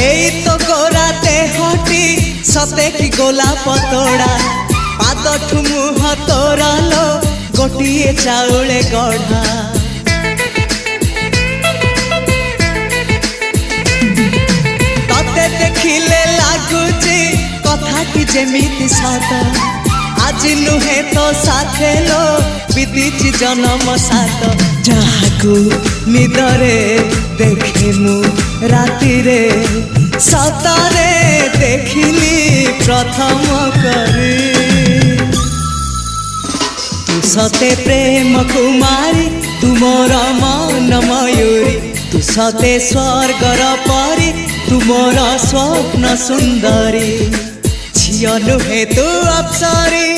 एई तो गोरा देहटी सते कि गोलाप तोड़ा पाद मुह तोरा लो गोटिए चाउले गढ़ा तते देखिले लागुची कथाटी जेमिति सत आज नुहे तो साथे लो बीतीची जन्म सात जहाकू निदरे देखे मु राति रे सतरे देखिली प्रथम करी तू सते प्रेम कुमारी तू मोर मन मयूरी तू सते स्वर्गर परी तू मोर स्वप्न सुंदरी झियो नुहे तू अप्सरी।